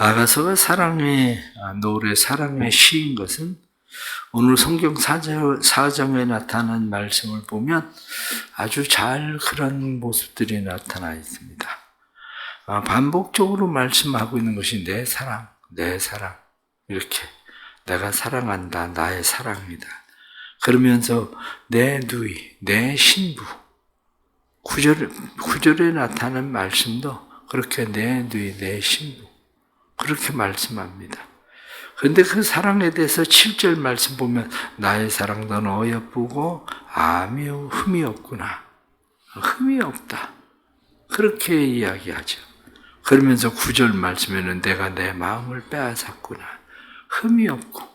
아가서가 사랑의 노래, 사랑의 시인 것은 오늘 성경 사정에 나타난 말씀을 보면 아주 잘 그런 모습들이 나타나 있습니다. 반복적으로 말씀하고 있는 것이 내 사랑, 내 사랑. 이렇게 내가 사랑한다, 나의 사랑이다. 그러면서 내 누이, 내 신부. 9절에 나타난 말씀도 그렇게 내 누이, 내 신부. 그렇게 말씀합니다. 그런데 그 사랑에 대해서 7절 말씀 보면 나의 사랑 넌 어여쁘고 아무 흠이 없구나. 흠이 없다. 그렇게 이야기하죠. 그러면서 9절 말씀에는 내가 내 마음을 빼앗았구나. 흠이 없고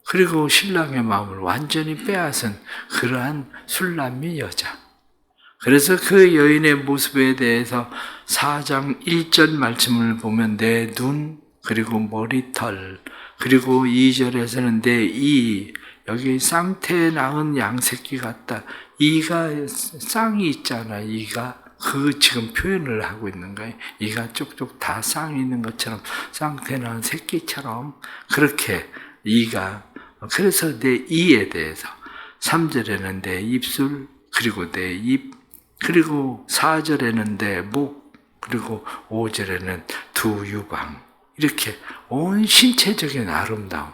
그리고 신랑의 마음을 완전히 빼앗은 그러한 술람미 여자. 그래서 그 여인의 모습에 대해서 4장 1절 말씀을 보면 내 눈, 그리고 머리털, 그리고 2절에서는 내 이, 여기 쌍태에 낳은 양새끼 같다. 이가, 쌍이 있잖아, 이가. 그 지금 표현을 하고 있는 거예요. 이가 쪽쪽 다 쌍이 있는 것처럼, 쌍태에 낳은 새끼처럼, 그렇게 이가. 그래서 내 이에 대해서 3절에는 내 입술, 그리고 내 입, 그리고 4절에는 내 목, 그리고 5절에는 두 유방. 이렇게 온 신체적인 아름다움.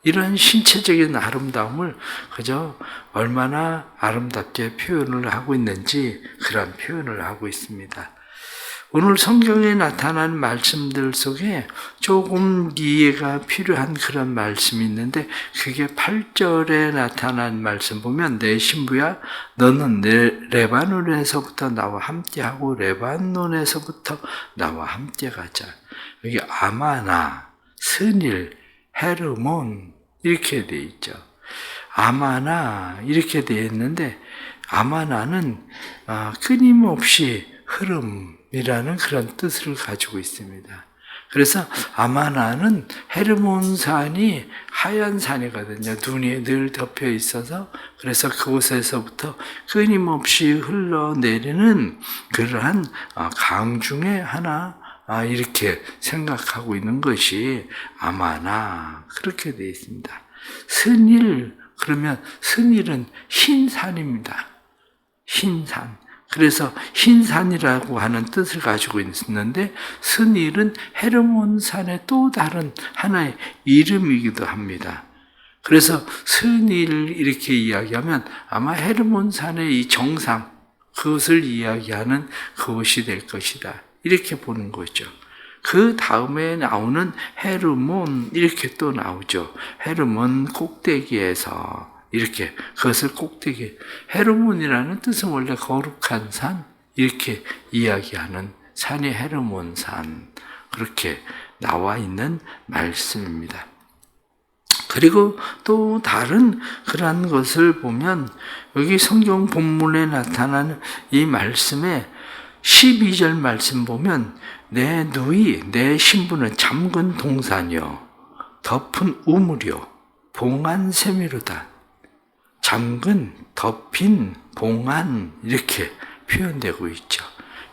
이런 신체적인 아름다움을 그저 얼마나 아름답게 표현을 하고 있는지 그런 표현을 하고 있습니다. 오늘 성경에 나타난 말씀들 속에 조금 이해가 필요한 그런 말씀이 있는데 그게 8절에 나타난 말씀 보면 내 신부야 너는 레바논에서부터 나와 함께하고 레바논에서부터 나와 함께 가자. 여기 아마나, 스닐, 헤르몬 이렇게 돼 있죠. 아마나 이렇게 돼 있는데 아마나는 끊임없이 흐름이라는 그런 뜻을 가지고 있습니다. 그래서 아마나는 헤르몬산이 하얀 산이거든요. 눈이 늘 덮여 있어서 그래서 그곳에서부터 끊임없이 흘러내리는 그러한 강 중에 하나 이렇게 생각하고 있는 것이 아마나 그렇게 되어 있습니다. 스닐 그러면 스닐은 흰산입니다. 흰산. 그래서 흰산이라고 하는 뜻을 가지고 있는데 스닐은 헤르몬산의 또 다른 하나의 이름이기도 합니다. 그래서 스닐 이렇게 이야기하면 아마 헤르몬산의 이 정상 그것을 이야기하는 그것이 될 것이다. 이렇게 보는 거죠. 그 다음에 나오는 헤르몬 이렇게 또 나오죠. 헤르몬 꼭대기에서 이렇게 그것을 꼭대기 헤르몬이라는 뜻은 원래 거룩한 산 이렇게 이야기하는 산이 헤르몬산 그렇게 나와 있는 말씀입니다. 그리고 또 다른 그러한 것을 보면 여기 성경 본문에 나타나는 이 말씀에 12절 말씀 보면 내 누이 내 신부는 잠근 동산이요 덮은 우물이요 봉한 샘이로다. 잠근, 덮인, 봉한 이렇게 표현되고 있죠.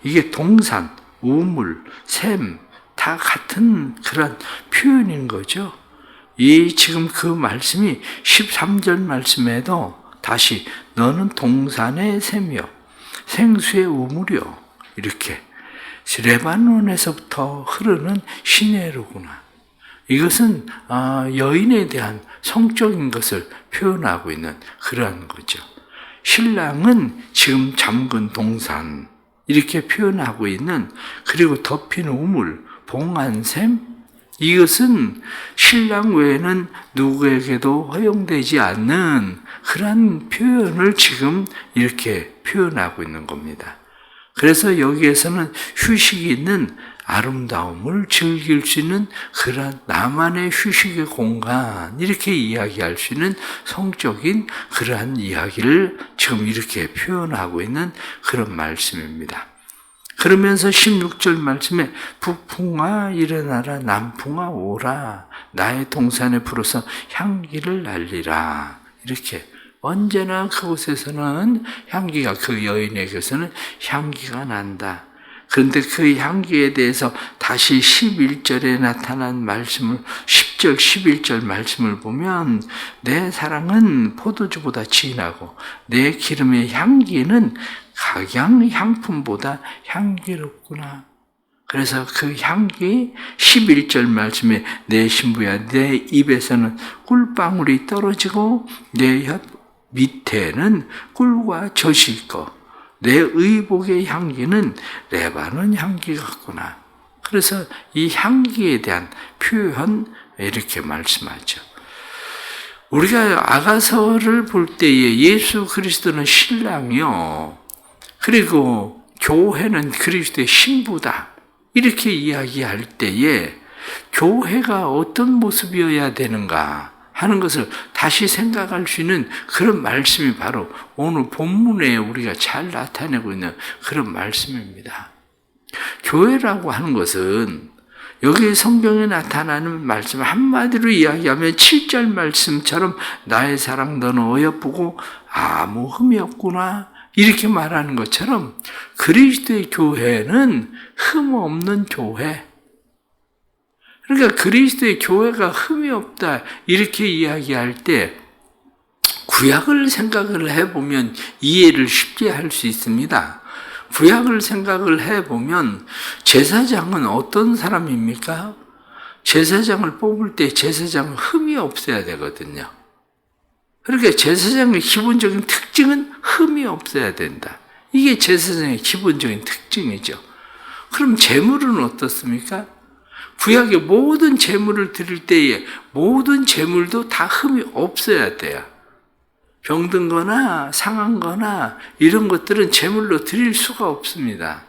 이게 동산, 우물, 샘 다 같은 그런 표현인 거죠. 이 지금 그 말씀이 13절 말씀에도 다시 너는 동산의 샘이요 생수의 우물이요 이렇게 레바논에서부터 흐르는 시내로구나. 이것은 여인에 대한 성적인 것을 표현하고 있는 그러한 거죠. 신랑은 지금 잠근 동산 이렇게 표현하고 있는 그리고 덮인 우물, 봉한 샘 이것은 신랑 외에는 누구에게도 허용되지 않는 그러한 표현을 지금 이렇게 표현하고 있는 겁니다. 그래서 여기에서는 휴식이 있는 아름다움을 즐길 수 있는 그런 나만의 휴식의 공간 이렇게 이야기할 수 있는 성적인 그러한 이야기를 지금 이렇게 표현하고 있는 그런 말씀입니다. 그러면서 16절 말씀에 북풍아 일어나라 남풍아 오라 나의 동산에 불어서 향기를 날리라 이렇게 언제나 그곳에서는 향기가 그 여인에게서는 향기가 난다. 그런데 그 향기에 대해서 다시 11절에 나타난 말씀을 10절, 11절 말씀을 보면 내 사랑은 포도주보다 진하고 내 기름의 향기는 각양 향품보다 향기롭구나. 그래서 그 향기 11절 말씀에 내 신부야 내 입에서는 꿀방울이 떨어지고 내 혀 밑에는 꿀과 젖이 있고 내 의복의 향기는 레바논 향기 같구나. 그래서 이 향기에 대한 표현 이렇게 말씀하죠. 우리가 아가서를 볼 때에 예수 그리스도는 신랑이요. 그리고 교회는 그리스도의 신부다. 이렇게 이야기할 때에 교회가 어떤 모습이어야 되는가 하는 것을 다시 생각할 수 있는 그런 말씀이 바로 오늘 본문에 우리가 잘 나타내고 있는 그런 말씀입니다. 교회라고 하는 것은 여기 성경에 나타나는 말씀 한마디로 이야기하면 7절 말씀처럼 나의 사랑 너는 어여쁘고 아무 흠이 없구나 이렇게 말하는 것처럼 그리스도의 교회는 흠 없는 교회. 그러니까 그리스도의 교회가 흠이 없다 이렇게 이야기할 때 구약을 생각을 해보면 이해를 쉽게 할 수 있습니다. 구약을 생각을 해보면 제사장은 어떤 사람입니까? 제사장을 뽑을 때 제사장은 흠이 없어야 되거든요. 그러니까 제사장의 기본적인 특징은 흠이 없어야 된다. 이게 제사장의 기본적인 특징이죠. 그럼 제물은 어떻습니까? 구약의 모든 제물을 드릴 때에 모든 제물도 다 흠이 없어야 돼요. 병든 거나 상한 거나 이런 것들은 제물로 드릴 수가 없습니다.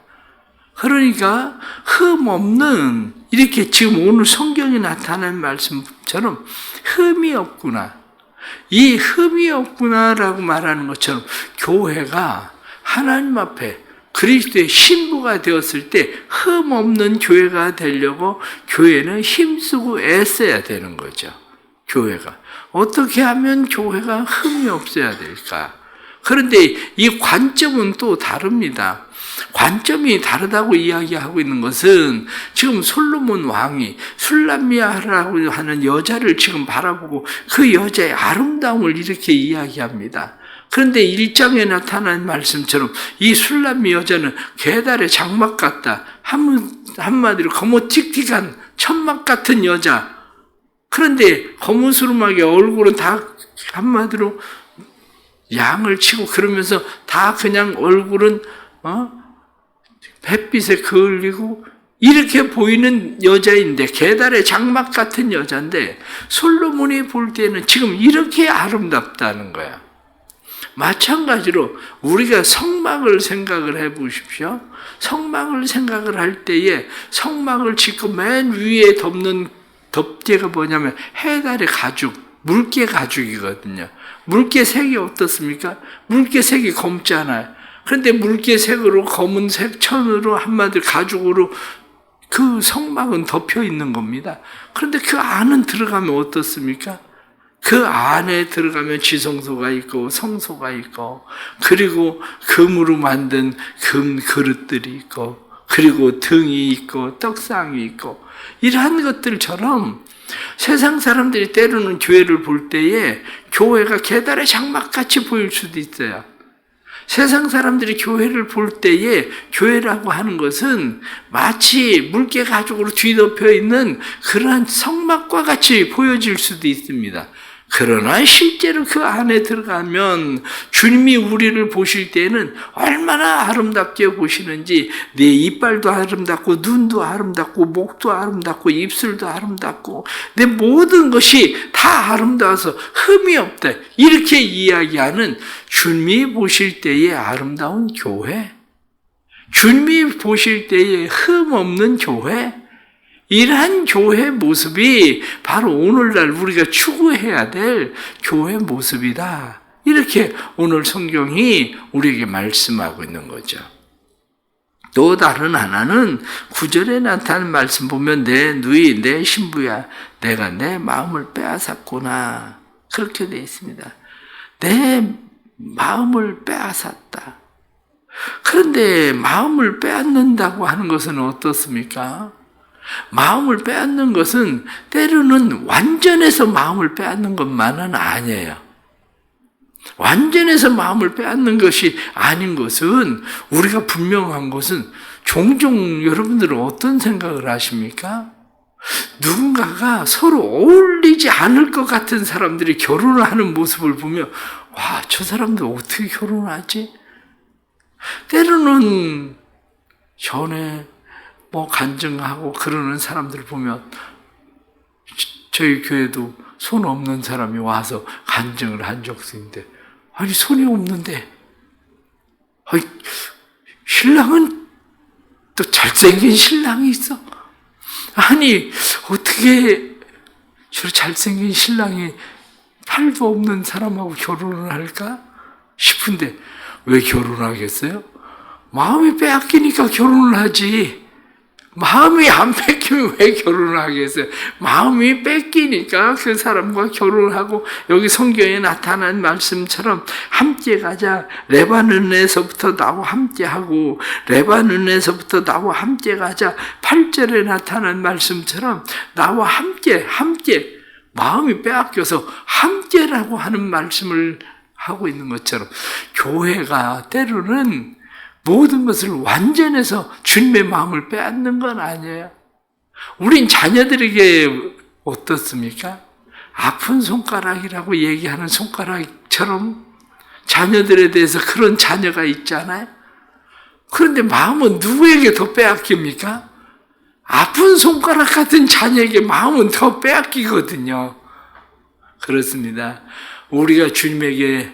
그러니까 흠 없는 이렇게 지금 오늘 성경에 나타난 말씀처럼 흠이 없구나. 이 흠이 없구나라고 말하는 것처럼 교회가 하나님 앞에 그리스도의 신부가 되었을 때 흠 없는 교회가 되려고 교회는 힘쓰고 애써야 되는 거죠. 교회가. 어떻게 하면 교회가 흠이 없어야 될까? 그런데 이 관점은 또 다릅니다. 관점이 다르다고 이야기하고 있는 것은 지금 솔로몬 왕이 술람미아라고 하는 여자를 지금 바라보고 그 여자의 아름다움을 이렇게 이야기합니다. 그런데 1장에 나타난 말씀처럼 이 술람미 여자는 계달의 장막 같다. 한마디로 거무틱틱한 천막 같은 여자. 그런데 거무스름하게 얼굴은 다 한마디로 양을 치고 그러면서 다 그냥 얼굴은 햇빛에 그을리고 이렇게 보이는 여자인데 계달의 장막 같은 여자인데 솔로몬이 볼 때는 지금 이렇게 아름답다는 거야. 마찬가지로 우리가 성막을 생각을 해 보십시오. 성막을 생각을 할 때에 성막을 짓고 맨 위에 덮는 덮개가 뭐냐면 해달의 가죽, 물개 가죽이거든요. 물개 색이 어떻습니까? 물개 색이 검잖아요. 그런데 물개 색으로 검은색 천으로 한마디로 가죽으로 그 성막은 덮여 있는 겁니다. 그런데 그 안은 들어가면 어떻습니까? 그 안에 들어가면 지성소가 있고 성소가 있고 그리고 금으로 만든 금 그릇들이 있고 그리고 등이 있고 떡상이 있고 이러한 것들처럼 세상 사람들이 때로는 교회를 볼 때에 교회가 계달의 장막같이 보일 수도 있어요. 세상 사람들이 교회를 볼 때에 교회라고 하는 것은 마치 물개 가죽으로 뒤덮여 있는 그러한 성막과 같이 보여질 수도 있습니다. 그러나 실제로 그 안에 들어가면 주님이 우리를 보실 때는 얼마나 아름답게 보시는지 내 이빨도 아름답고 눈도 아름답고 목도 아름답고 입술도 아름답고 내 모든 것이 다 아름다워서 흠이 없다. 이렇게 이야기하는 주님이 보실 때의 아름다운 교회, 주님이 보실 때의 흠 없는 교회, 이러한 교회 모습이 바로 오늘날 우리가 추구해야 될 교회 모습이다. 이렇게 오늘 성경이 우리에게 말씀하고 있는 거죠. 또 다른 하나는 9절에 나타나는 말씀 보면 내 누이, 내 신부야, 내가 내 마음을 빼앗았구나. 그렇게 되어 있습니다. 내 마음을 빼앗았다. 그런데 마음을 빼앗는다고 하는 것은 어떻습니까? 마음을 빼앗는 것은 때로는 완전해서 마음을 빼앗는 것만은 아니에요. 완전해서 마음을 빼앗는 것이 아닌 것은, 우리가 분명한 것은, 종종 여러분들은 어떤 생각을 하십니까? 누군가가 서로 어울리지 않을 것 같은 사람들이 결혼을 하는 모습을 보면, 와, 저 사람들 어떻게 결혼하지? 때로는 전에 간증하고 그러는 사람들 보면, 저희 교회도 손 없는 사람이 와서 간증을 한 적도 있는데, 아니, 손이 없는데, 아니, 신랑은 또 잘생긴 신랑이 있어. 아니, 어떻게 저 잘생긴 신랑이 팔도 없는 사람하고 결혼을 할까 싶은데, 왜 결혼하겠어요? 마음이 빼앗기니까 결혼을 하지. 마음이 안 뺏기면 왜 결혼을 하겠어요? 마음이 뺏기니까 그 사람과 결혼을 하고, 여기 성경에 나타난 말씀처럼 함께 가자. 레바논에서부터 나와 함께 하고, 레바논에서부터 나와 함께 가자. 8절에 나타난 말씀처럼 나와 함께 마음이 빼앗겨서 함께라고 하는 말씀을 하고 있는 것처럼, 교회가 때로는 모든 것을 완전해서 주님의 마음을 빼앗는 건 아니에요. 우린 자녀들에게 어떻습니까? 아픈 손가락이라고 얘기하는 손가락처럼 자녀들에 대해서 그런 자녀가 있잖아요. 그런데 마음은 누구에게 더 빼앗깁니까? 아픈 손가락 같은 자녀에게 마음은 더 빼앗기거든요. 그렇습니다. 우리가 주님에게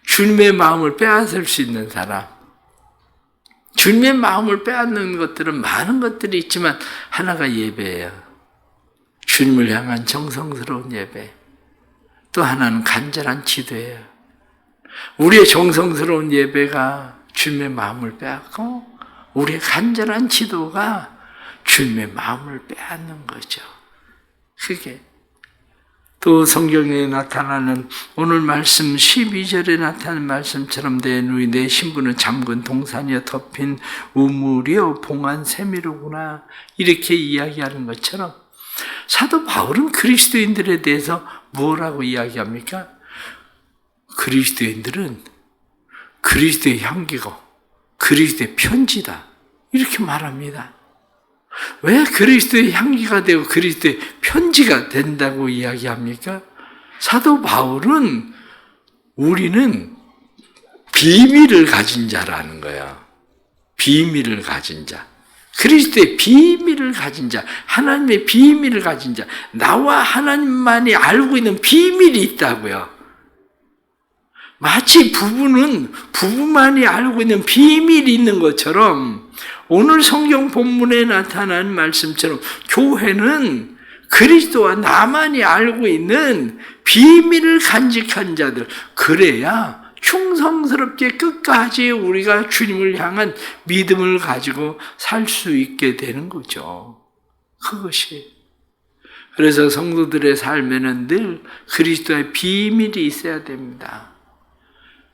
주님의 마음을 빼앗을 수 있는 사람, 주님의 마음을 빼앗는 것들은 많은 것들이 있지만 하나가 예배예요. 주님을 향한 정성스러운 예배. 또 하나는 간절한 기도예요. 우리의 정성스러운 예배가 주님의 마음을 빼앗고, 우리의 간절한 기도가 주님의 마음을 빼앗는 거죠. 그게 또 성경에 나타나는 오늘 말씀 12절에 나타나는 말씀처럼, 내 누이 내 신부는 잠근 동산이여 덮인 우물이여 봉한 샘이로구나, 이렇게 이야기하는 것처럼, 사도 바울은 그리스도인들에 대해서 뭐라고 이야기합니까? 그리스도인들은 그리스도의 향기고 그리스도의 편지다, 이렇게 말합니다. 왜 그리스도의 향기가 되고 그리스도의 편지가 된다고 이야기합니까? 사도 바울은 우리는 비밀을 가진 자라는 거예요. 비밀을 가진 자. 그리스도의 비밀을 가진 자. 하나님의 비밀을 가진 자. 나와 하나님만이 알고 있는 비밀이 있다고요. 마치 부부는 부부만이 알고 있는 비밀이 있는 것처럼, 오늘 성경 본문에 나타난 말씀처럼 교회는 그리스도와 나만이 알고 있는 비밀을 간직한 자들, 그래야 충성스럽게 끝까지 우리가 주님을 향한 믿음을 가지고 살 수 있게 되는 거죠. 그것이. 그래서 성도들의 삶에는 늘 그리스도의 비밀이 있어야 됩니다.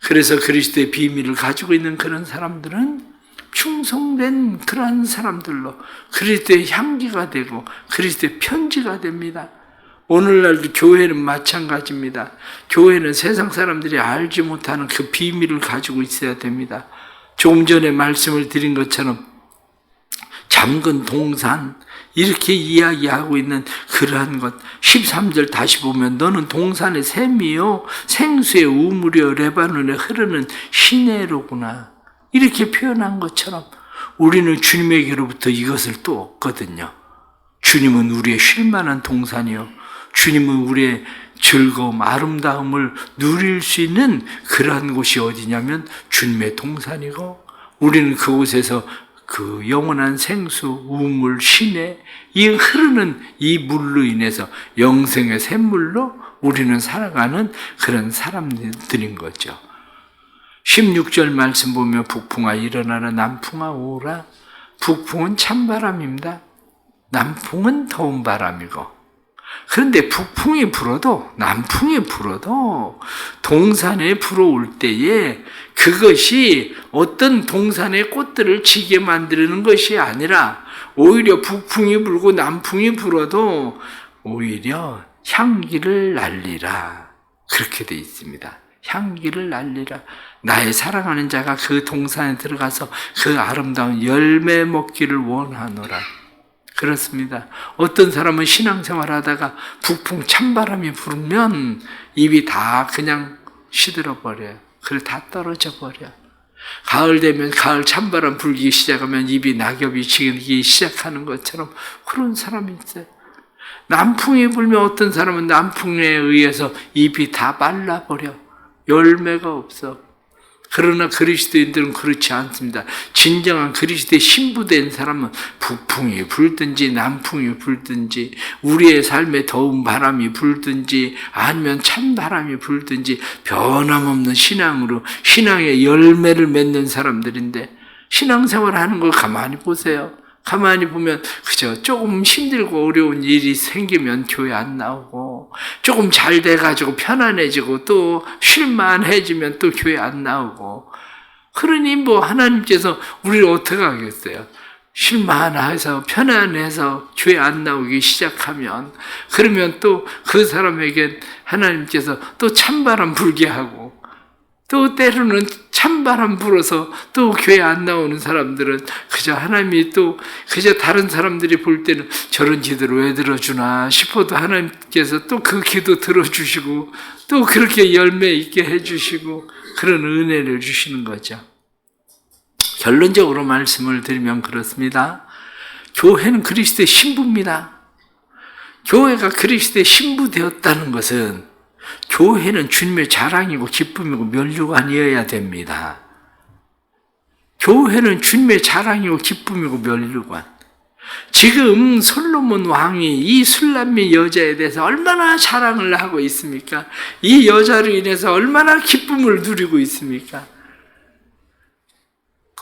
그래서 그리스도의 비밀을 가지고 있는 그런 사람들은 충성된 그러한 사람들로 그리스도의 향기가 되고 그리스도의 편지가 됩니다. 오늘날도 교회는 마찬가지입니다. 교회는 세상 사람들이 알지 못하는 그 비밀을 가지고 있어야 됩니다. 조금 전에 말씀을 드린 것처럼 잠근 동산, 이렇게 이야기하고 있는 그러한 것, 13절 다시 보면 너는 동산의 샘이요 생수의 우물이요 레바논에 흐르는 시내로구나, 이렇게 표현한 것처럼 우리는 주님에게로부터 이것을 또 얻거든요. 주님은 우리의 쉴만한 동산이요, 주님은 우리의 즐거움, 아름다움을 누릴 수 있는 그러한 곳이 어디냐면 주님의 동산이고, 우리는 그곳에서 그 영원한 생수, 우물, 시내, 이 흐르는 이 물로 인해서 영생의 샘물로 우리는 살아가는 그런 사람들인 거죠. 16절 말씀 보면 북풍아 일어나라, 남풍아 오라. 북풍은 찬바람입니다. 남풍은 더운 바람이고, 그런데 북풍이 불어도 남풍이 불어도 동산에 불어올 때에 그것이 어떤 동산의 꽃들을 지게 만드는 것이 아니라 오히려 북풍이 불고 남풍이 불어도 오히려 향기를 날리라. 그렇게 되어 있습니다. 향기를 날리라. 나의 사랑하는 자가 그 동산에 들어가서 그 아름다운 열매 먹기를 원하노라. 그렇습니다. 어떤 사람은 신앙생활 하다가 북풍 찬바람이 불면 입이 다 그냥 시들어버려요. 그래 다 떨어져 버려. 가을 되면 가을 찬바람 불기 시작하면 입이 낙엽이 지기 시작하는 것처럼 그런 사람이 있어요. 남풍이 불면 어떤 사람은 남풍에 의해서 입이 다 말라버려. 열매가 없어. 그러나 그리스도인들은 그렇지 않습니다. 진정한 그리스도의 신부된 사람은 북풍이 불든지 남풍이 불든지 우리의 삶에 더운 바람이 불든지 아니면 찬 바람이 불든지 변함없는 신앙으로 신앙의 열매를 맺는 사람들인데 신앙생활 하는 걸 가만히 보세요. 가만히 보면 그저 조금 힘들고 어려운 일이 생기면 교회 안 나오고 조금 잘 돼가지고 편안해지고 또 쉴만해지면 또 교회 안 나오고 그러니 뭐 하나님께서 우리를 어떻게 하겠어요? 쉴만해서 편안해서 교회 안 나오기 시작하면 그러면 또 그 사람에게 하나님께서 또 찬바람 불게 하고 또 때로는 찬바람 불어서 또 교회 안 나오는 사람들은 그저 하나님이 또 그저 다른 사람들이 볼 때는 저런 기도를 왜 들어주나 싶어도 하나님께서 또 그 기도 들어주시고 또 그렇게 열매 있게 해주시고 그런 은혜를 주시는 거죠. 결론적으로 말씀을 드리면 그렇습니다. 교회는 그리스도의 신부입니다. 교회가 그리스도의 신부 되었다는 것은 교회는 주님의 자랑이고 기쁨이고 면류관이어야 됩니다. 교회는 주님의 자랑이고 기쁨이고 면류관. 지금 솔로몬 왕이 이 술람미 여자에 대해서 얼마나 자랑을 하고 있습니까? 이 여자로 인해서 얼마나 기쁨을 누리고 있습니까?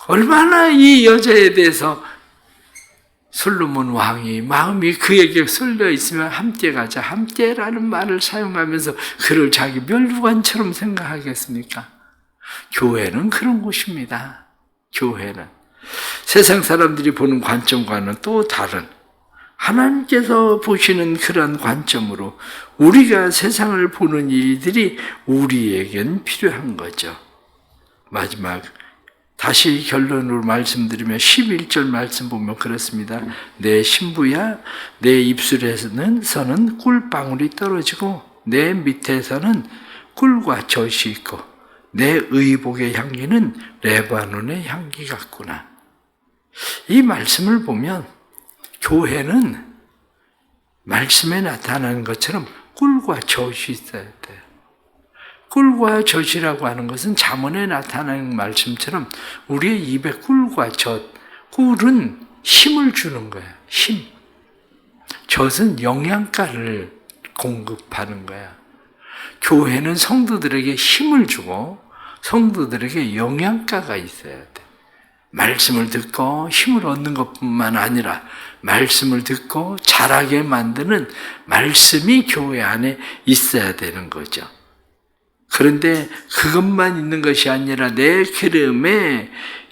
얼마나 이 여자에 대해서 솔로몬 왕이 마음이 그에게 쏠려 있으면 함께 가자. 함께라는 말을 사용하면서 그를 자기 면류관처럼 생각하겠습니까? 교회는 그런 곳입니다. 교회는 세상 사람들이 보는 관점과는 또 다른 하나님께서 보시는 그런 관점으로 우리가 세상을 보는 일들이 우리에겐 필요한 거죠. 마지막 다시 결론으로 말씀드리면 11절 말씀 보면 그렇습니다. 내 신부야 내 입술에서는 꿀방울이 떨어지고 내 밑에서는 꿀과 젖이 있고 내 의복의 향기는 레바논의 향기 같구나. 이 말씀을 보면 교회는 말씀에 나타나는 것처럼 꿀과 젖이 있어야 돼요. 꿀과 젖이라고 하는 것은 잠언에 나타나는 말씀처럼 우리의 입에 꿀과 젖, 꿀은 힘을 주는 거야. 힘. 젖은 영양가를 공급하는 거야. 교회는 성도들에게 힘을 주고 성도들에게 영양가가 있어야 돼. 말씀을 듣고 힘을 얻는 것뿐만 아니라 말씀을 듣고 자라게 만드는 말씀이 교회 안에 있어야 되는 거죠. 그런데 그것만 있는 것이 아니라 내 기름의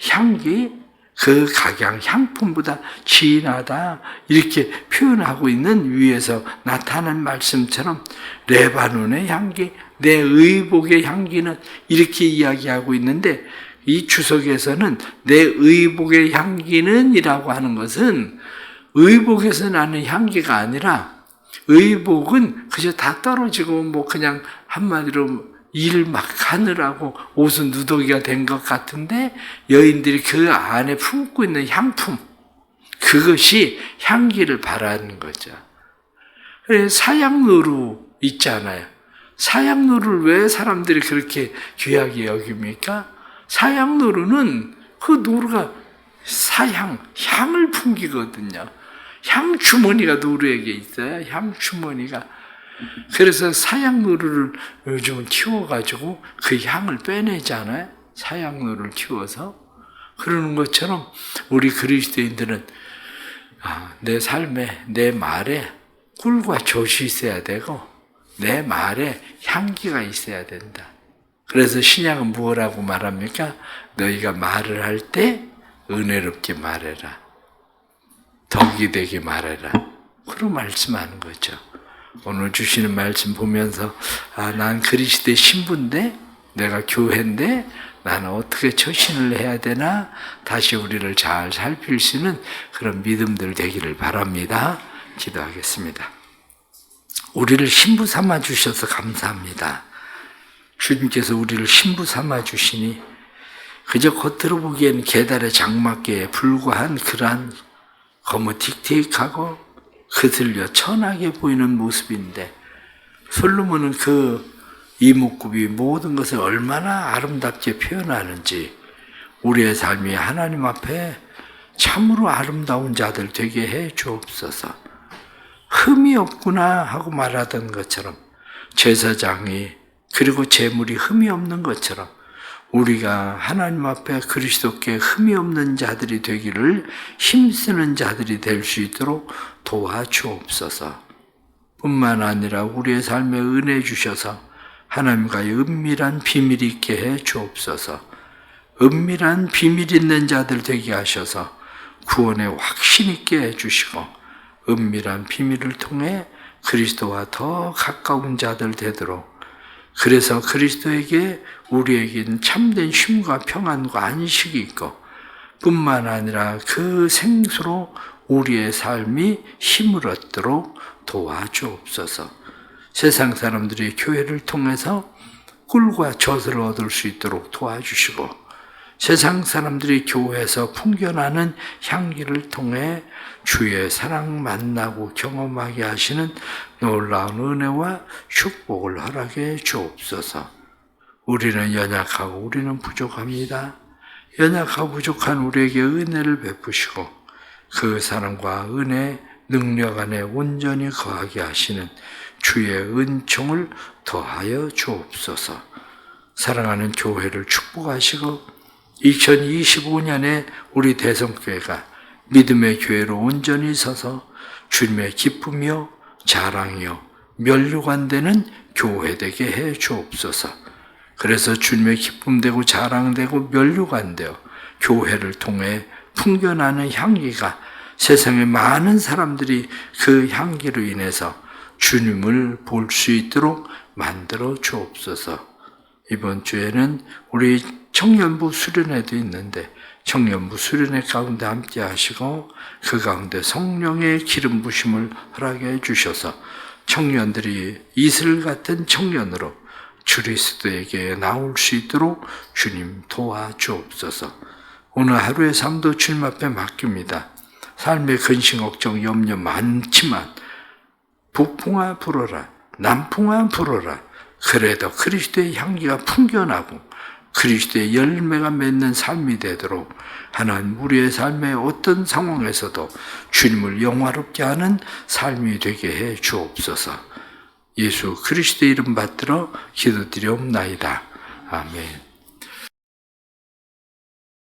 향기, 그 각양 향품보다 진하다 이렇게 표현하고 있는 위에서 나타난 말씀처럼 레바논의 향기, 내 의복의 향기는 이렇게 이야기하고 있는데 이 주석에서는 내 의복의 향기는 이라고 하는 것은 의복에서 나는 향기가 아니라 의복은 그저 다 떨어지고 뭐 그냥 한마디로 일 막 하느라고 옷은 누더기가 된 것 같은데 여인들이 그 안에 품고 있는 향품, 그것이 향기를 바라는 거죠. 사약노루 있잖아요. 사약노루를 왜 사람들이 그렇게 귀하게 여깁니까? 사약노루는 그 노루가 향을 풍기거든요. 향 주머니가 노루에게 있어요. 향 주머니가. 그래서 사약노루를 요즘은 키워가지고 그 향을 빼내잖아요. 사약노루를 키워서. 그러는 것처럼 우리 그리스도인들은 내 삶에, 내 말에 꿀과 젖이 있어야 되고 내 말에 향기가 있어야 된다. 그래서 신약은 무엇라고 말합니까? 너희가 말을 할 때 은혜롭게 말해라. 덕이 되게 말해라. 그런 말씀하는 거죠. 오늘 주시는 말씀 보면서 난 그리스도의 신부인데 내가 교회인데 나는 어떻게 처신을 해야 되나 다시 우리를 잘 살필 수 있는 그런 믿음들 되기를 바랍니다. 기도하겠습니다. 우리를 신부 삼아 주셔서 감사합니다. 주님께서 우리를 신부 삼아 주시니 그저 겉으로 보기에는 계달의 장막계에 불과한 그러한 거무틱틱하고 그슬려 천하게 보이는 모습인데 솔로몬은 그 이목구비 모든 것을 얼마나 아름답게 표현하는지 우리의 삶이 하나님 앞에 참으로 아름다운 자들 되게 해 주옵소서. 흠이 없구나 하고 말하던 것처럼 제사장이 그리고 제물이 흠이 없는 것처럼 우리가 하나님 앞에 그리스도께 흠이 없는 자들이 되기를 힘쓰는 자들이 될 수 있도록 도와주옵소서. 뿐만 아니라 우리의 삶에 은혜 주셔서 하나님과의 은밀한 비밀이 있게 해 주옵소서. 은밀한 비밀 있는 자들 되게 하셔서 구원에 확신 있게 해 주시고 은밀한 비밀을 통해 그리스도와 더 가까운 자들 되도록 그래서 그리스도에게 우리에겐 참된 쉼과 평안과 안식이 있고 뿐만 아니라 그 생수로 우리의 삶이 힘을 얻도록 도와주옵소서. 세상 사람들이 교회를 통해서 꿀과 젖을 얻을 수 있도록 도와주시고 세상 사람들이 교회에서 풍겨나는 향기를 통해 주의 사랑 만나고 경험하게 하시는 놀라운 은혜와 축복을 허락해 주옵소서. 우리는 연약하고 우리는 부족합니다. 연약하고 부족한 우리에게 은혜를 베푸시고 그 사랑과 은혜, 능력 안에 온전히 거하게 하시는 주의 은총을 더하여 주옵소서. 사랑하는 교회를 축복하시고 2025년에 우리 대성교회가 믿음의 교회로 온전히 서서 주님의 기쁨이요 자랑이요 면류관 되는 교회 되게 해 주옵소서. 그래서 주님의 기쁨되고 자랑되고 면류관 되어 교회를 통해 풍겨나는 향기가 세상의 많은 사람들이 그 향기로 인해서 주님을 볼 수 있도록 만들어 주옵소서. 이번 주에는 우리 청년부 수련회도 있는데 청년부 수련회 가운데 함께 하시고 그 가운데 성령의 기름 부심을 허락해 주셔서 청년들이 이슬 같은 청년으로 그리스도에게 나올 수 있도록 주님 도와주옵소서. 오늘 하루의 삶도 주님 앞에 맡깁니다. 삶의 근심, 걱정, 염려 많지만 북풍아 불어라, 남풍아 불어라. 그래도 그리스도의 향기가 풍겨나고 그리스도의 열매가 맺는 삶이 되도록 하나님 우리의 삶의 어떤 상황에서도 주님을 영화롭게 하는 삶이 되게 해 주옵소서. 예수 그리스도의 이름 받들어 기도드리옵나이다. 아멘.